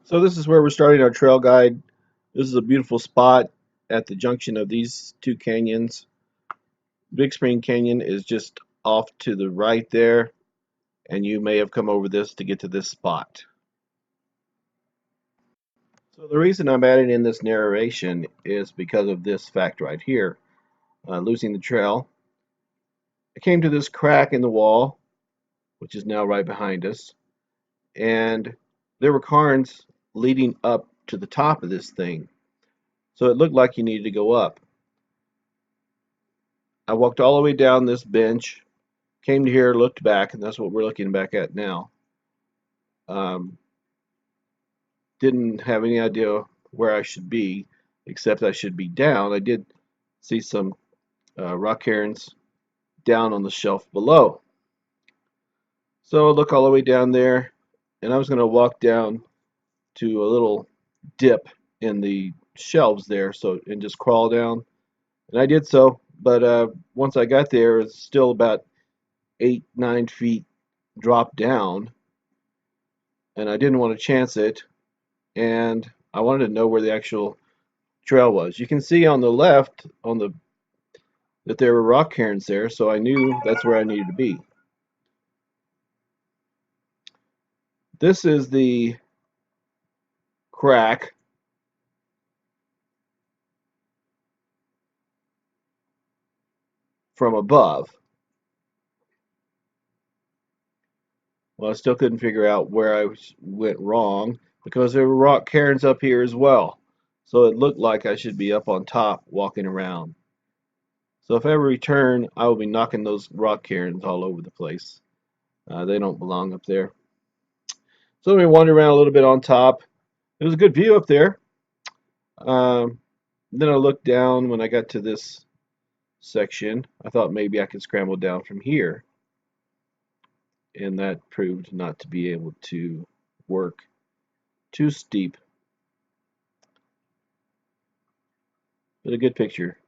So this is where we're starting our trail guide. This is a beautiful spot at the junction of these two canyons. Big Spring Canyon is just off to the right there, and you may have come over this to get to this spot. So the reason I'm adding in this narration is because of this fact right here. Losing the trail. I came to this crack in the wall, which is now right behind us, and there were cairns leading up to the top of this thing. So it looked like you needed to go up. I walked all the way down this bench, came to here, looked back, and that's what we're looking back at now. Um, didn't have any idea where I should be, except I should be down. I did see some rock cairns down on the shelf below. So I look all the way down there, and I was going to walk down to a little dip in the shelves there, and just crawl down. And I did so, but once I got there, it's still about 8, 9 feet drop down, and I didn't want to chance it, and I wanted to know where the actual trail was. You can see on the left that there were rock cairns there, so I knew that's where I needed to be. This is the crack from above. Well, I still couldn't figure out where I went wrong because there were rock cairns up here as well. So it looked like I should be up on top walking around. So if I ever return, I will be knocking those rock cairns all over the place. They don't belong up there. So we wandered around a little bit on top. It was a good view up there. Um, then I looked down when I got to this section. I thought maybe I could scramble down from here. And that proved not to be able to work. Too steep. But a good picture.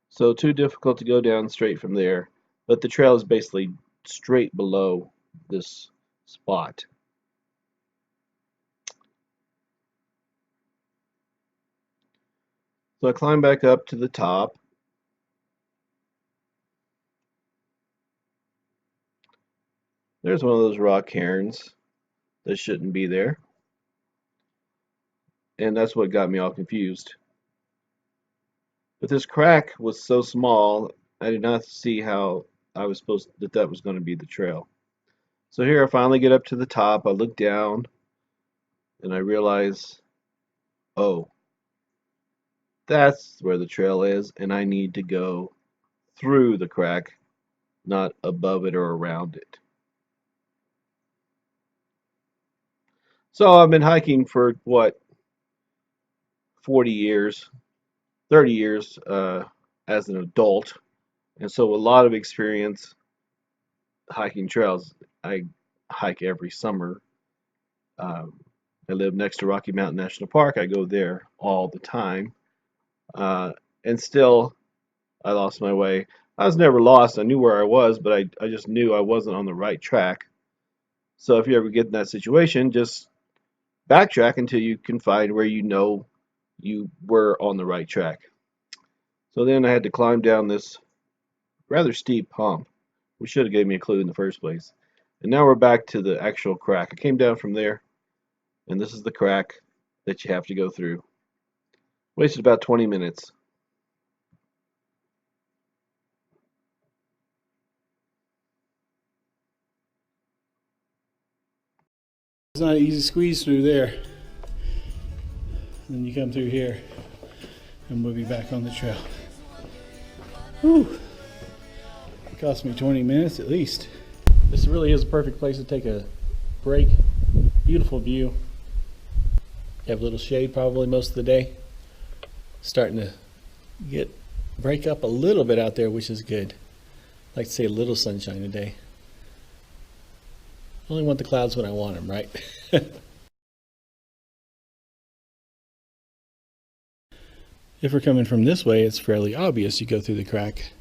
So too difficult to go down straight from there. But the trail is basically straight below this spot. So I climb back up to the top. There's one of those rock cairns that shouldn't be there. And that's what got me all confused. But this crack was so small, I did not see how I was supposed that was going to be the trail. So here I finally get up to the top. I look down and I realize, oh, that's where the trail is, and I need to go through the crack, not above it or around it. So I've been hiking for what, 40 years, 30 years as an adult, and so a lot of experience hiking trails. I hike every summer. I live next to Rocky Mountain National Park. I go there all the time, and still I lost my way. I was never lost. I knew where I was, but I just knew I wasn't on the right track. So if you ever get in that situation, just backtrack until you can find where you know you were on the right track. So then I had to climb down this rather steep hump, which should have gave me a clue in the first place. And now we're back to the actual crack. I came down from there, and this is the crack that you have to go through. Wasted about 20 minutes. It's not an easy squeeze through there. Then you come through here and we'll be back on the trail. Whew. It cost me 20 minutes at least. This really is a perfect place to take a break. Beautiful view. You have a little shade probably most of the day. Starting to break up a little bit out there, which is good. I like to say a little sunshine today. I only want the clouds when I want them, right? If we're coming from this way, it's fairly obvious you go through the crack.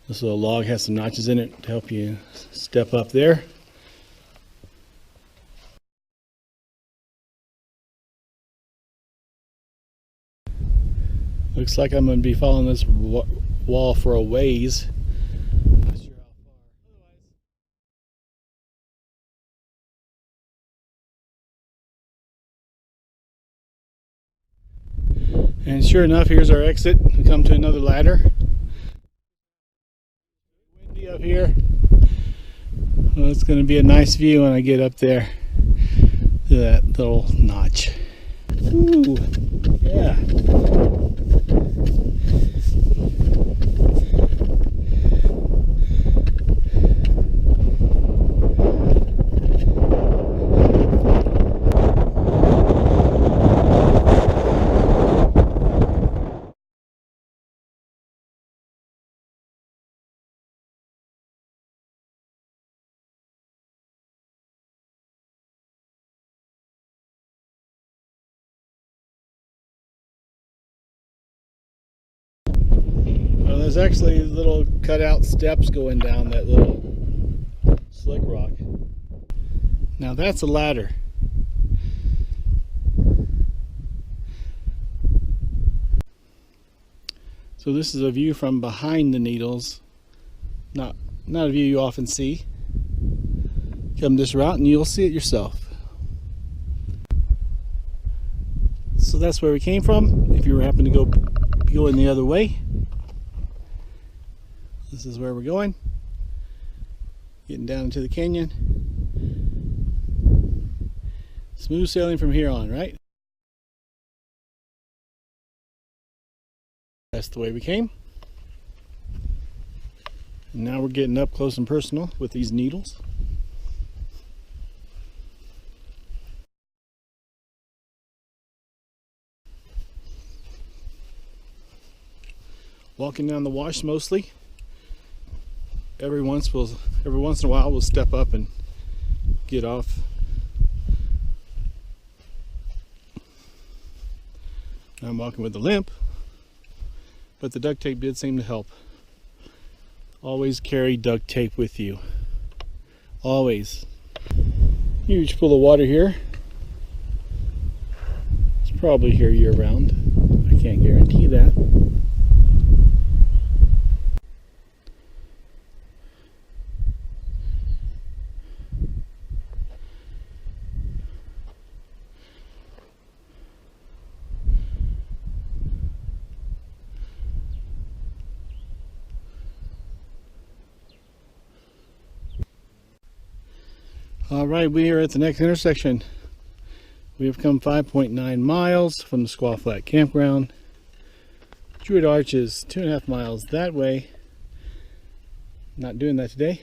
This little log has some notches in it to help you step up there. Looks like I'm going to be following this wall for a ways. Not sure how far. And sure enough, here's our exit. We come to another ladder. Windy up here. Well, it's going to be a nice view when I get up there to that little notch. Ooh, yeah. Well, there's actually little cutout steps going down that little slick rock. Now that's a ladder. So this is a view from behind the needles. Not a view you often see. Come this route and you'll see it yourself. So that's where we came from. If you happen to go going the other way, this is where we're going. Getting down into the canyon. Smooth sailing from here on, right? That's the way we came. And now we're getting up close and personal with these needles. Walking down the wash mostly. Every once in a while we'll step up and get off. I'm walking with a limp, but the duct tape did seem to help. Always carry duct tape with you. Always. Huge pool of water here. It's probably here year round. I can't guarantee that. All right, we are at the next intersection. We have come 5.9 miles from the Squaw Flat campground. Druid Arch is 2.5 miles that way. Not doing that today.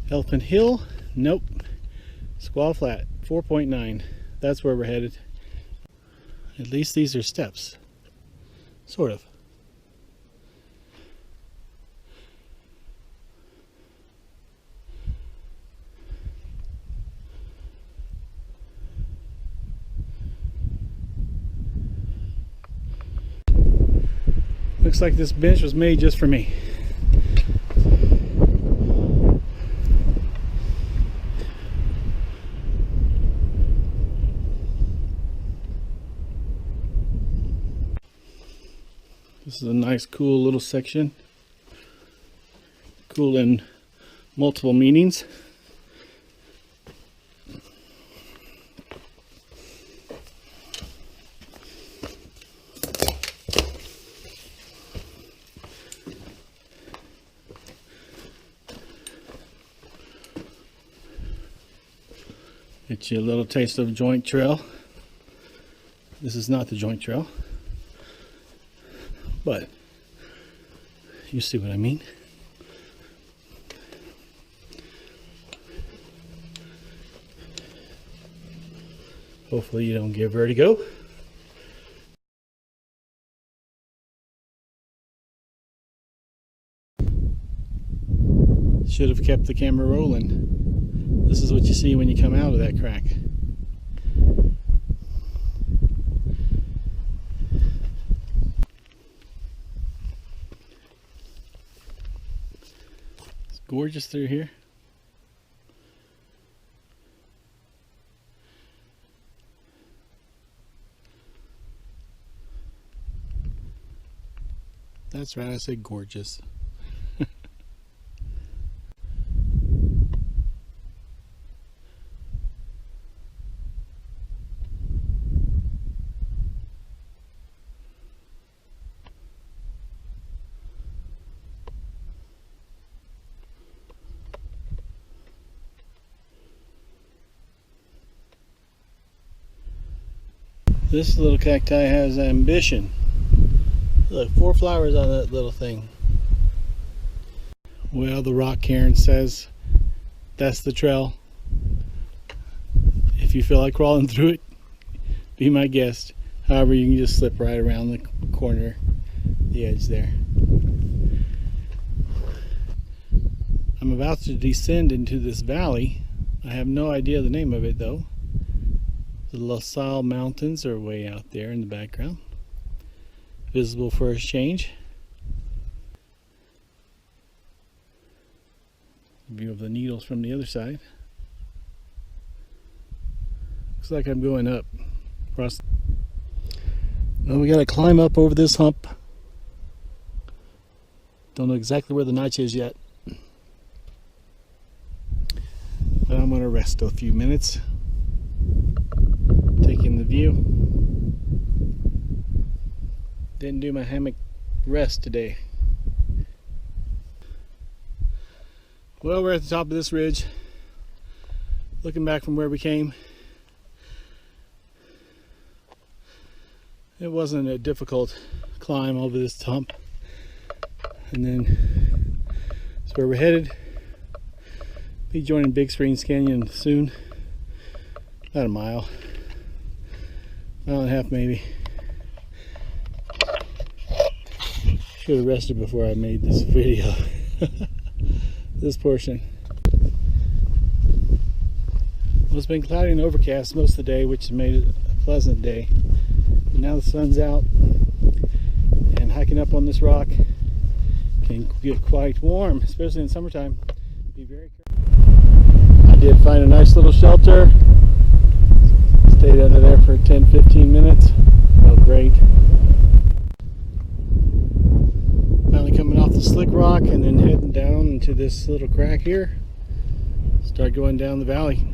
Elephant Hill, nope. Squaw Flat, 4.9. That's where we're headed. At least these are steps. Sort of. Looks like this bench was made just for me. This is a nice, cool little section. Cool in multiple meanings. Get you a little taste of joint trail. This is not the joint trail, but you see what I mean. Hopefully you don't get vertigo. Should have kept the camera rolling. This is what you see when you come out of that crack. gorgeous through here. That's right, I said gorgeous. This little cacti has ambition. Look, 4 flowers on that little thing. Well, the rock cairn says that's the trail. If you feel like crawling through it, be my guest. However, you can just slip right around the corner, the edge there. I'm about to descend into this valley. I have no idea the name of it though. The La Salle Mountains are way out there in the background, visible for a change. View of the needles from the other side. Looks like I'm going up across. Well, we got to climb up over this hump. Don't know exactly where the notch is yet, but I'm going to rest a few minutes. Taking the view. Didn't do my hammock rest today. Well, we're at the top of this ridge. Looking back from where we came. It wasn't a difficult climb over this hump. And then that's where we're headed. Be joining Big Springs Canyon soon. About a mile. Mile and a half maybe. Should have rested before I made this video. This portion. Well, it's been cloudy and overcast most of the day, which made it a pleasant day. But now the sun's out, and hiking up on this rock can get quite warm, especially in summertime. Be very careful. I did find a nice little shelter. Stayed under there for 10-15 minutes. Felt great. Finally coming off the slick rock and then heading down into this little crack here. Start going down the valley.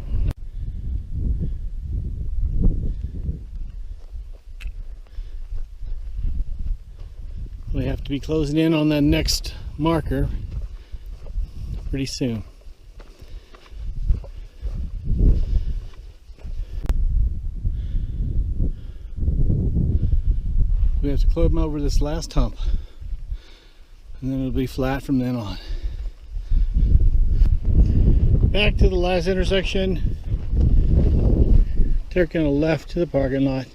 We have to be closing in on that next marker pretty soon. We have to climb over this last hump, and then it'll be flat from then on. Back to the last intersection. Taking a left to the parking lot.